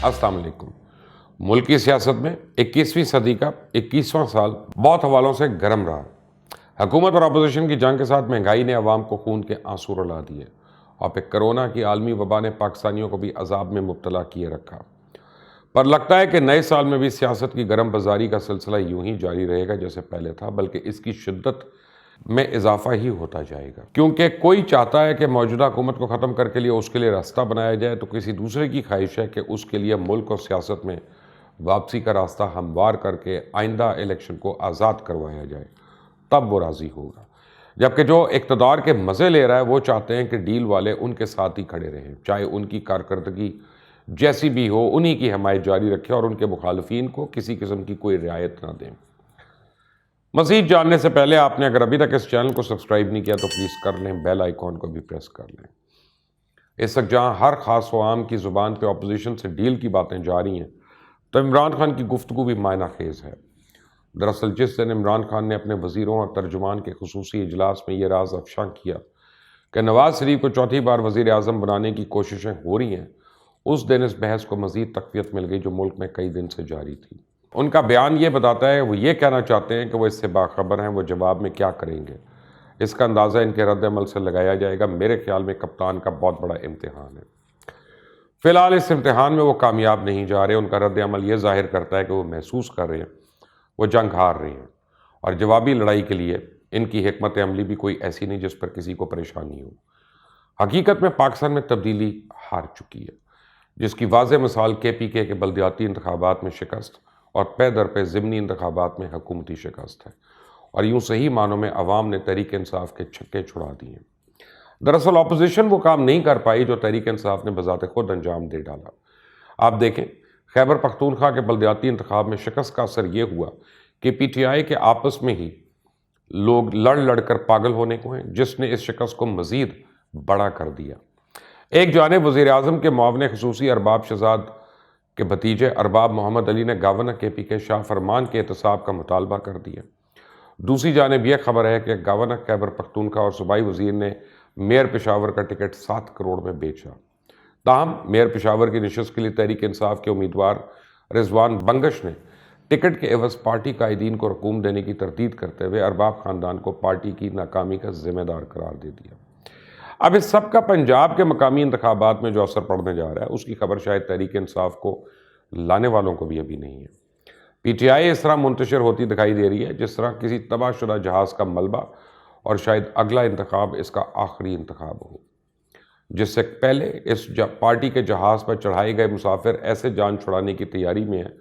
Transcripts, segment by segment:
अस्सलाम वालेकुम। मुल्क की सियासत में 21वीं सदी का 21वां साल बहुत हवालों से गर्म रहा। हुकूमत और अपोजिशन की जंग के साथ महंगाई ने अवाम को खून के आंसू रुला दिए और फिर कोरोना की आलमी वबा ने पाकिस्तानियों को भी अजाब में मुब्तला किए रखा। पर लगता है कि नए साल में भी सियासत की गर्म बाजारी का सिलसिला यूं ही जारी रहेगा जैसे पहले था, बल्कि इसकी शिद्दत में इजाफा ही होता जाएगा, क्योंकि कोई चाहता है कि मौजूदा हुकूमत को ख़त्म करके लिए उसके लिए रास्ता बनाया जाए, तो किसी दूसरे की ख्वाहिश है कि उसके लिए मुल्क और सियासत में वापसी का रास्ता हमवार करके आइंदा इलेक्शन को आज़ाद करवाया जाए, तब वो राज़ी होगा। जबकि जो इक़्तिदार के मज़े ले रहा है वो चाहते हैं कि डील वाले उनके साथ ही खड़े रहें, चाहे उनकी कारकर्दगी जैसी भी हो, उन्हीं की हमायत जारी रखें और उनके मुखालफीन को किसी किस्म की कोई रियायत ना दें। मज़ीद जानने से पहले आपने अगर अभी तक इस चैनल को सब्सक्राइब नहीं किया तो प्लीज़ कर लें, बेल आइकॉन को भी प्रेस कर लें। इस वक्त जहाँ हर ख़ास व आम की ज़ुबान पे अपोजिशन से डील की बातें जा रही हैं, तो इमरान खान की गुफ्तगू भी मायना खेज़ है। दरअसल जिस दिन इमरान खान ने अपने वज़ीरों और तर्जुमान के खुसूसी इजलास में यह राज अफशा किया कि नवाज़ शरीफ को चौथी बार वज़ीर आज़म बनाने की कोशिशें हो रही हैं, उस दिन इस बहस को मज़ीद तक़वियत मिल गई जो मुल्क में कई दिन से जारी थी। उनका बयान ये बताता है, वो ये कहना चाहते हैं कि वो इससे बाखबर हैं, वो जवाब में क्या करेंगे, इसका अंदाज़ा इनके रद्द अमल से लगाया जाएगा। मेरे ख्याल में कप्तान का बहुत बड़ा इम्तिहान है। फ़िलहाल इस इम्तिहान में वो कामयाब नहीं जा रहे। उनका रद्द अमल ये ज़ाहिर करता है कि वो महसूस कर रहे हैं वो जंग हार रहे हैं और जवाबी लड़ाई के लिए इनकी हिकमत अमली भी कोई ऐसी नहीं जिस पर किसी को परेशानी हो। हकीकत में पाकिस्तान में तब्दीली हार चुकी है, जिसकी वाज़ेह मिसाल KPK के बल्दियाती इंतखाबात में शिकस्त और पे दर पे ज़िमनी इंतखाबात में हुकूमती शिकस्त है, और यूँ सही मानों में अवाम ने तहरीक इंसाफ के छक्के छुड़ा दिए। दरअसल अपोजिशन वो काम नहीं कर पाई जो तहरीक इंसाफ ने बजाते खुद अंजाम दे डाला। आप देखें, खैबर पख्तूनख्वा के बल्दियाती इंतखाब में शिकस्त का असर ये हुआ कि PTI के आपस में ही लोग लड़ लड़ कर पागल होने को हैं, जिसने इस शिकस्त को मज़ीद बड़ा कर दिया। एक जानिब वज़ीर आज़म के मुआविन ख़ुसूसी अरबाब शहजाद के भतीजे अरबाब मोहम्मद अली ने गवर्नर KPK शाह फरमान के एहतसाब का मुतालबा कर दिया। दूसरी जानिब यह खबर है कि गवर्नर खैबर पख्तूनख्वा और सूबाई वज़ीर ने मेयर पेशावर का टिकट 7 करोड़ में बेचा। ताहम मेयर पेशावर की नशस्त के लिए तहरीक इंसाफ के उम्मीदवार रिजवान बंगश ने टिकट के एवज़ पार्टी कायदीन को रकूम देने की तरदीद करते हुए अरबाब ख़ानदान को पार्टी की नाकामी का ज़िम्मेदार करार दे दिया। अब इस सब का पंजाब के मकामी इंतखाबात में जो असर पड़ने जा रहा है, उसकी खबर शायद तहरीक इंसाफ को लाने वालों को भी अभी नहीं है। PTI इस तरह मुंतशिर होती दिखाई दे रही है जिस तरह किसी तबाहशुदा जहाज़ का मलबा, और शायद अगला इंतखाब इसका आखिरी इंतखाब हो, जिससे पहले इस पार्टी के जहाज़ पर चढ़ाए गए मुसाफिर ऐसे जान छुड़ाने की तैयारी में है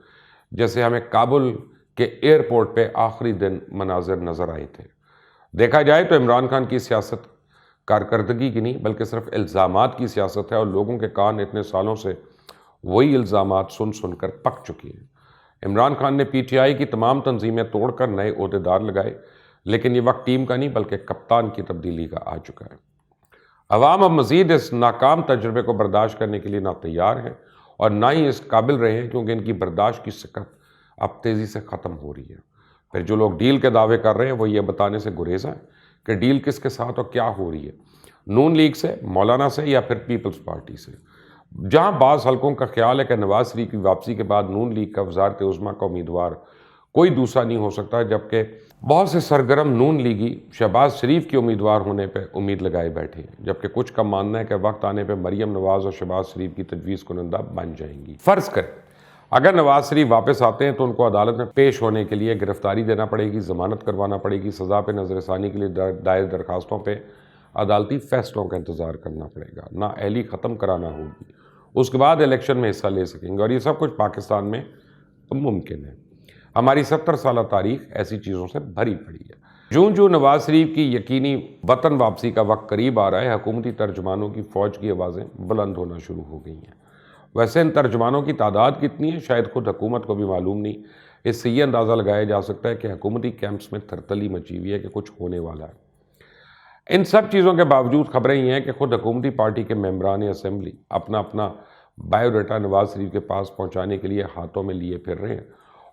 जैसे हमें काबुल के एयरपोर्ट पर आखिरी दिन मनाजिर नज़र आए थे। देखा जाए तो इमरान खान की सियासत कारकर्दगी की नहीं बल्कि सिर्फ इल्ज़ामात की सियासत है, और लोगों के कान इतने सालों से वही इल्ज़ामात सुन सुनकर पक चुकी हैं। इमरान खान ने PTI की तमाम तंजीमें तोड़कर नए ओहदेदार लगाए, लेकिन ये वक्त टीम का नहीं बल्कि कप्तान की तब्दीली का आ चुका है। अवाम अब मज़ीद इस नाकाम तजुर्बे को बर्दाश्त करने के लिए ना तैयार हैं और ना ही इस काबिल रहे हैं, क्योंकि इनकी बर्दाश्त की सकत अब तेज़ी से ख़त्म हो रही है। फिर जो लोग डील के दावे कर रहे हैं वो ये बताने से गुरेज़ हैं कि डील किसके साथ और क्या हो रही है, नून लीग से, मौलाना से या फिर पीपल्स पार्टी से। जहां बाज़ हलकों का ख्याल है कि नवाज शरीफ की वापसी के बाद नून लीग का वज़ारत उज़्मा का उम्मीदवार कोई दूसरा नहीं हो सकता, जबकि बहुत से सरगर्म नून लीगी शहबाज शरीफ के उम्मीदवार होने पर उम्मीद लगाए बैठे हैं, जबकि कुछ का मानना है कि वक्त आने पर मरीम नवाज़ और शहबाज शरीफ की तजवीज़ कुनंदा बन जाएंगी। फ़र्ज़ करें अगर नवाज शरीफ वापस आते हैं तो उनको अदालत में पेश होने के लिए गिरफ्तारी देना पड़ेगी, ज़मानत करवाना पड़ेगी, सज़ा पे नज़रसानी के लिए दायर दरखास्तों पे अदालती फ़ैसलों का इंतज़ार करना पड़ेगा, ना अहली ख़त्म कराना होगी, उसके बाद इलेक्शन में हिस्सा ले सकेंगे, और ये सब कुछ पाकिस्तान में मुमकिन है। हमारी 70 साल तारीख़ ऐसी चीज़ों से भरी पड़ी है। जूं जूं नवाज शरीफ की यकीनी वतन वापसी का वक्त करीब आ रहा है, हुकूमती तर्जुमानों की फ़ौज की आवाज़ें बुलंद होना शुरू हो गई हैं। वैसे इन तर्जुमानों की तादाद कितनी है शायद खुद हुकूमत को भी मालूम नहीं। इससे ये अंदाज़ा लगाया जा सकता है कि हुकूमती कैंप्स में थरतली मची हुई है कि कुछ होने वाला है। इन सब चीज़ों के बावजूद खबरें ये हैं कि खुद हुकूमती पार्टी के मेंबरान असम्बली अपना अपना बायोडाटा नवाज शरीफ के पास पहुँचाने के लिए हाथों में लिए फिर रहे हैं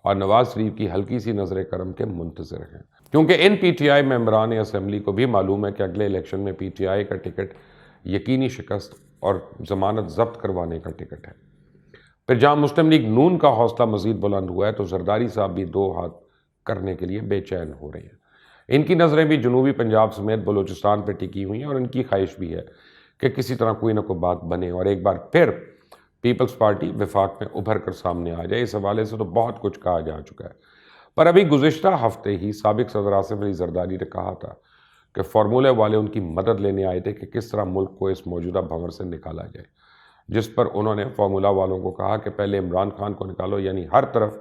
और नवाज शरीफ की हल्की सी नज़र करम के मुंतज़िर हैं, क्योंकि इन PTI मेंबरान असम्बली को भी मालूम है कि अगले इलेक्शन में PTI का टिकट यकीनी शिकस्त और ज़मानत ज़ब्त करवाने का टिकट है। پھر جہاں مسلم لیگ نون کا حوصلہ مزید بلند ہوا ہے تو زرداری صاحب بھی دو ہاتھ کرنے کے لیے بے چین ہو رہے ہیں۔ ان کی نظریں بھی جنوبی پنجاب سمیت بلوچستان پہ ٹکی ہوئی ہیں اور ان کی خواہش بھی ہے کہ کسی طرح کوئی نہ کوئی بات بنے اور ایک بار پھر پیپلز پارٹی وفاق میں ابھر کر سامنے آ جائے۔ اس حوالے سے تو بہت کچھ کہا جا چکا ہے، پر ابھی گزشتہ ہفتے ہی سابق صدر آصف علی زرداری نے کہا تھا کہ فارمولے والے ان کی مدد لینے آئے تھے کہ کس طرح ملک کو اس موجودہ بھنور سے نکالا جائے، جس پر انہوں نے فارمولا والوں کو کہا کہ پہلے عمران خان کو نکالو، یعنی ہر طرف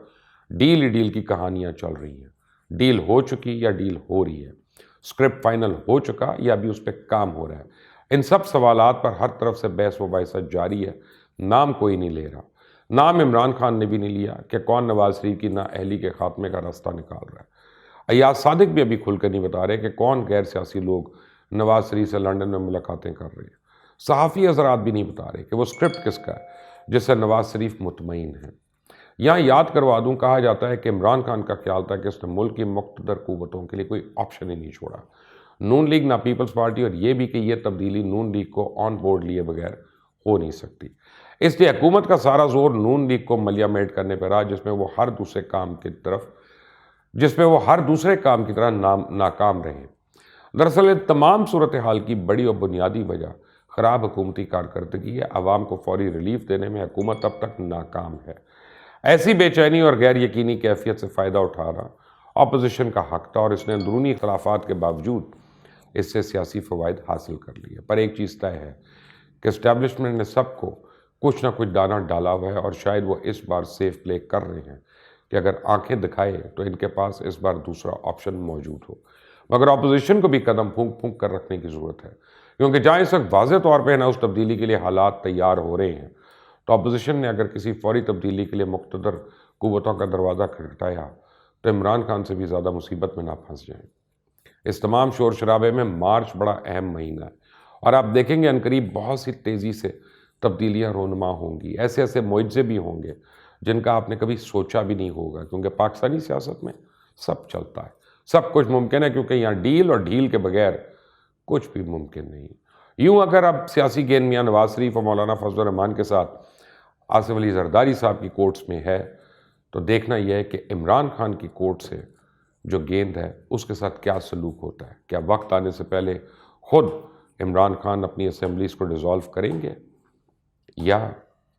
ڈیل ہی ڈیل کی کہانیاں چل رہی ہیں۔ ڈیل ہو چکی یا ڈیل ہو رہی ہے، اسکرپٹ فائنل ہو چکا یا ابھی اس پہ کام ہو رہا ہے؟ ان سب سوالات پر ہر طرف سے بحث و مباحثہ جاری ہے، نام کوئی نہیں لے رہا۔ نام عمران خان نے بھی نہیں لیا کہ کون نواز شریف کی نااہلی کے خاتمے کا راستہ نکال رہا ہے۔ ایاز صادق بھی ابھی کھل کر نہیں بتا رہے کہ کون غیر سیاسی لوگ نواز شریف سے لندن میں ملاقاتیں کر رہے ہیں۔ صحافی حضرات بھی نہیں بتا رہے کہ وہ اسکرپٹ کس کا ہے جس سے نواز شریف مطمئن ہے۔ یہاں یاد کروا دوں، کہا جاتا ہے کہ عمران خان کا خیال تھا کہ اس نے ملک کی مقتدر قوتوں کے لیے کوئی آپشن ہی نہیں چھوڑا، نون لیگ نہ پیپلز پارٹی، اور یہ بھی کہ یہ تبدیلی نون لیگ کو آن بورڈ لیے بغیر ہو نہیں سکتی۔ اس لیے حکومت کا سارا زور نون لیگ کو ملیا میٹ کرنے پہ رہا، جس میں وہ ہر دوسرے کام کی طرح ناکام رہے۔ دراصل تمام صورتحال کی بڑی اور بنیادی وجہ خراب حکومتی کارکردگی ہے۔ عوام کو فوری ریلیف دینے میں حکومت اب تک ناکام ہے۔ ایسی بے چینی اور غیر یقینی کیفیت سے فائدہ اٹھانا اپوزیشن کا حق تھا اور اس نے اندرونی اختلافات کے باوجود اس سے سیاسی فوائد حاصل کر لیے۔ پر ایک چیز طے ہے کہ اسٹیبلشمنٹ نے سب کو کچھ نہ کچھ دانہ ڈالا ہوا ہے اور شاید وہ اس بار سیف پلے کر رہے ہیں کہ اگر آنکھیں دکھائے تو ان کے پاس اس بار دوسرا آپشن موجود ہو۔ مگر اپوزیشن کو بھی قدم پھونک پھونک کر رکھنے کی ضرورت ہے، کیونکہ جہاں اس وقت واضح طور پہ اس تبدیلی کے لیے حالات تیار ہو رہے ہیں، تو اپوزیشن نے اگر کسی فوری تبدیلی کے لیے مقتدر قوتوں کا دروازہ کھٹکھٹایا تو عمران خان سے بھی زیادہ مصیبت میں نہ پھنس جائیں۔ اس تمام شور شرابے میں مارچ بڑا اہم مہینہ ہے اور آپ دیکھیں گے عنقریب بہت سی تیزی سے تبدیلیاں رونما ہوں گی، ایسے ایسے معجزے بھی ہوں گے جن کا آپ نے کبھی سوچا بھی نہیں ہوگا، کیونکہ پاکستانی سیاست میں سب چلتا ہے، سب کچھ ممکن ہے، کیونکہ یہاں ڈیل اور ڈھیل کے بغیر کچھ بھی ممکن نہیں۔ یوں اگر اب سیاسی گیند میاں نواز شریف اور مولانا فضل الرحمان کے ساتھ آصف علی زرداری صاحب کی کورٹس میں ہے، تو دیکھنا یہ ہے کہ عمران خان کی کورٹ سے جو گیند ہے اس کے ساتھ کیا سلوک ہوتا ہے۔ کیا وقت آنے سے پہلے خود عمران خان اپنی اسمبلیز کو ڈیزالو کریں گے یا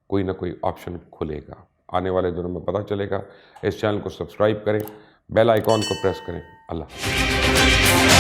کوئی نہ کوئی آپشن کھلے گا؟ آنے والے دنوں میں پتہ چلے گا۔ اس چینل کو سبسکرائب کریں، بیل آئیکن کو پریس کریں۔ اللہ حافظ۔